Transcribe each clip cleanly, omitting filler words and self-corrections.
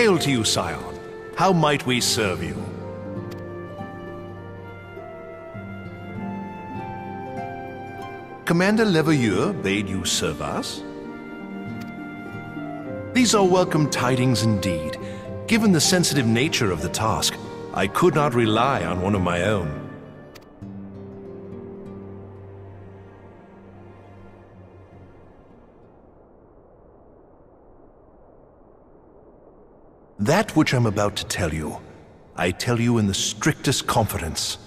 Hail to you, Scion. How might we serve you? Commander Leveilleur bade you serve us? These are welcome tidings indeed. Given the sensitive nature of the task, I could not rely on one of my own. That which I'm about to tell you, I tell you in the strictest confidence.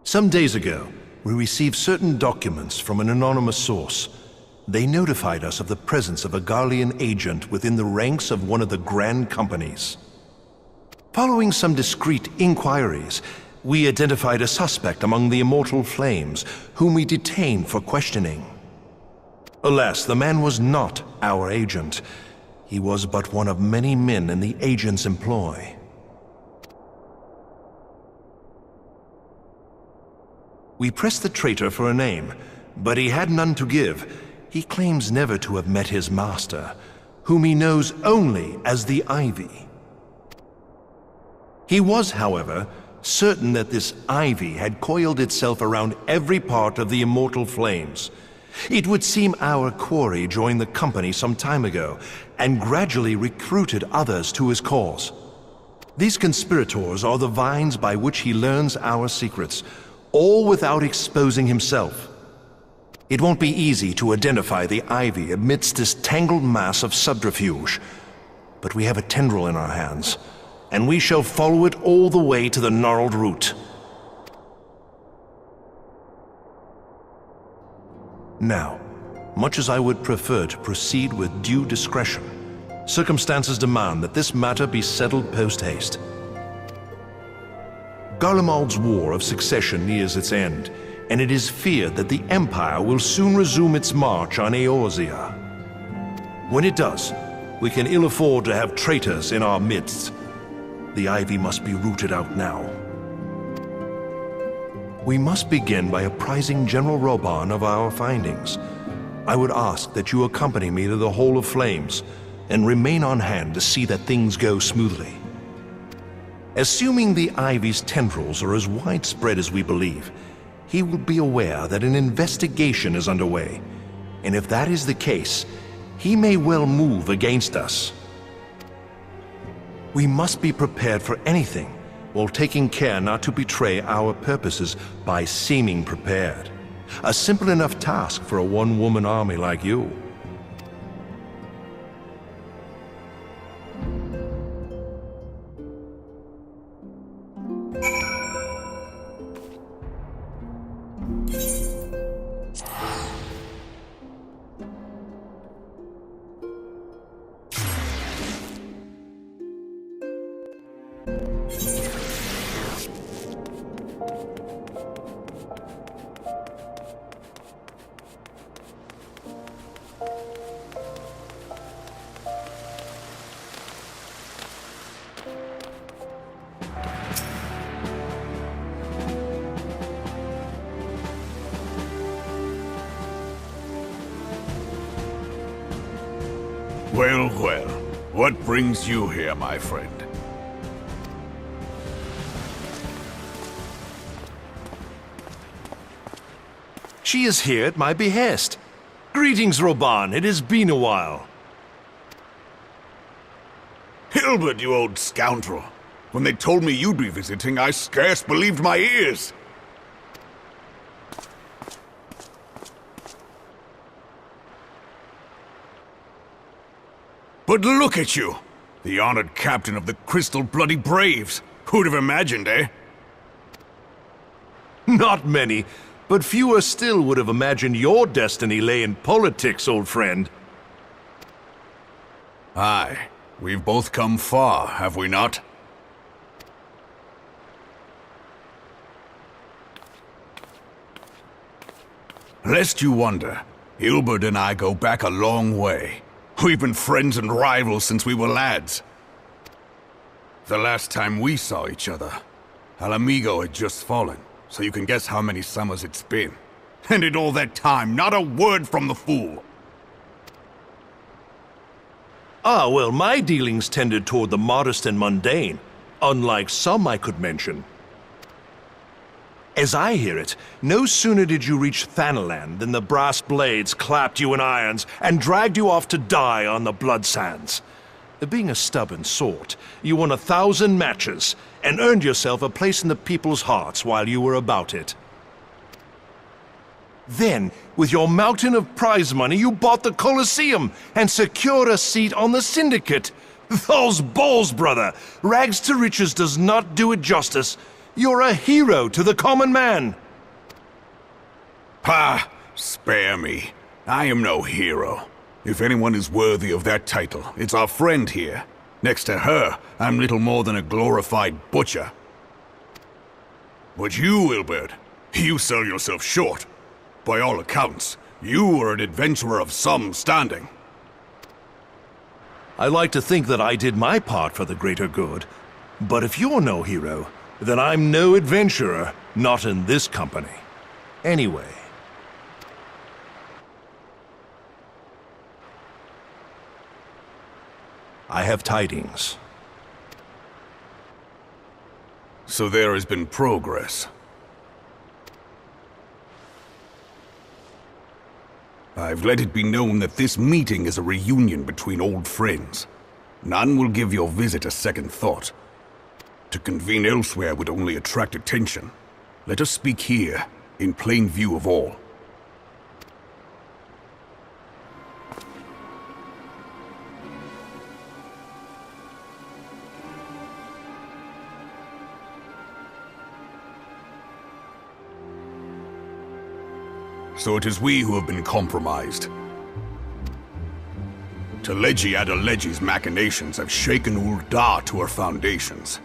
Some days ago, we received certain documents from an anonymous source. They notified us of the presence of a Garlean agent within the ranks of one of the Grand Companies. Following some discreet inquiries, we identified a suspect among the Immortal Flames, whom we detained for questioning. Alas, the man was not our agent. He was but one of many men in the agent's employ. We pressed the traitor for a name, but he had none to give. He claims never to have met his master, whom he knows only as the Ivy. He was, however, certain that this Ivy had coiled itself around every part of the Immortal Flames. It would seem our quarry joined the company some time ago, and gradually recruited others to his cause. These conspirators are the vines by which he learns our secrets, all without exposing himself. It won't be easy to identify the ivy amidst this tangled mass of subterfuge, but we have a tendril in our hands, and we shall follow it all the way to the gnarled root. Now, much as I would prefer to proceed with due discretion, circumstances demand that this matter be settled post-haste. Garlemald's War of Succession nears its end, and it is feared that the Empire will soon resume its march on Eorzea. When it does, we can ill afford to have traitors in our midst. The ivy must be rooted out now. We must begin by apprising General Reborn of our findings. I would ask that you accompany me to the Hall of Flames, and remain on hand to see that things go smoothly. Assuming the ivy's tendrils are as widespread as we believe, he will be aware that an investigation is underway, and if that is the case, he may well move against us. We must be prepared for anything, while taking care not to betray our purposes by seeming prepared. A simple enough task for a one-woman army like you. Well, well. What brings you here, my friend? She is here at my behest. Greetings, Reborn. It has been a while. Hilbert, you old scoundrel. When they told me you'd be visiting, I scarce believed my ears. But look at you! The honored captain of the Crystal Bloody Braves. Who'd have imagined, eh? Not many, but fewer still would have imagined your destiny lay in politics, old friend. Aye. We've both come far, have we not? Lest you wonder, Hilbert and I go back a long way. We've been friends and rivals since we were lads. The last time we saw each other, Alamigo had just fallen, so you can guess how many summers it's been. And in all that time, not a word from the fool. Ah, well, my dealings tended toward the modest and mundane, unlike some I could mention. As I hear it, no sooner did you reach Thanalan than the brass blades clapped you in irons and dragged you off to die on the blood sands. Being a stubborn sort, you won 1,000 matches and earned yourself a place in the people's hearts while you were about it. Then, with your mountain of prize money, you bought the Colosseum and secured a seat on the Syndicate. Those balls, brother! Rags to riches does not do it justice. You're a hero to the common man. Pah! Spare me. I am no hero. If anyone is worthy of that title, it's our friend here. Next to her, I'm little more than a glorified butcher. But you, Hilbert, you sell yourself short. By all accounts, you are an adventurer of some standing. I like to think that I did my part for the greater good. But if you're no hero, then I'm no adventurer, not in this company. Anyway. I have tidings. So there has been progress. I've let it be known that this meeting is a reunion between old friends. None will give your visit a second thought. To convene elsewhere would only attract attention. Let us speak here, in plain view of all. So it is we who have been compromised. Teleji Adeleji's machinations have shaken Ul'dah to her foundations.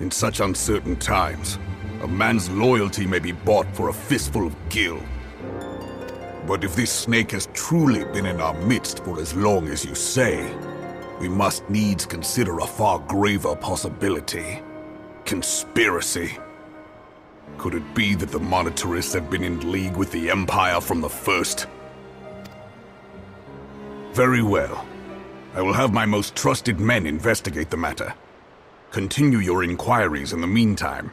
In such uncertain times, a man's loyalty may be bought for a fistful of gil. But if this snake has truly been in our midst for as long as you say, we must needs consider a far graver possibility. Conspiracy. Could it be that the Monitarists have been in league with the Empire from the first? Very well. I will have my most trusted men investigate the matter. Continue your inquiries in the meantime.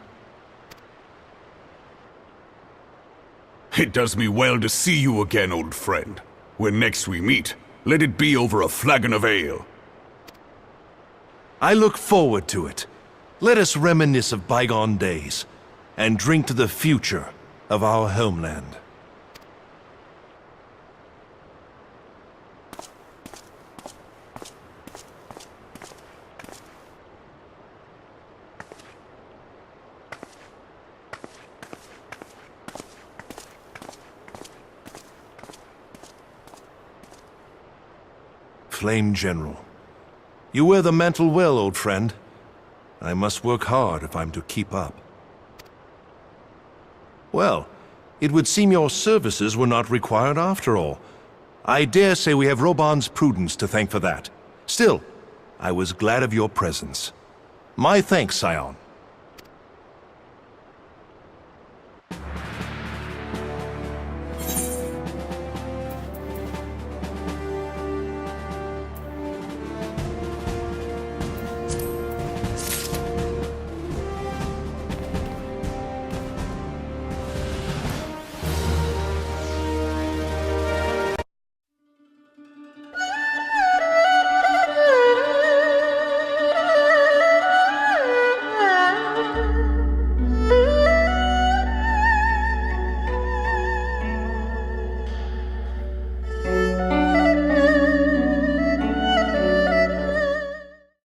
It does me well to see you again, old friend. When next we meet, let it be over a flagon of ale. I look forward to it. Let us reminisce of bygone days, and drink to the future of our homeland. Flame General. You wear the mantle well, old friend. I must work hard if I'm to keep up. Well, it would seem your services were not required after all. I dare say we have Roban's prudence to thank for that. Still, I was glad of your presence. My thanks, Scion.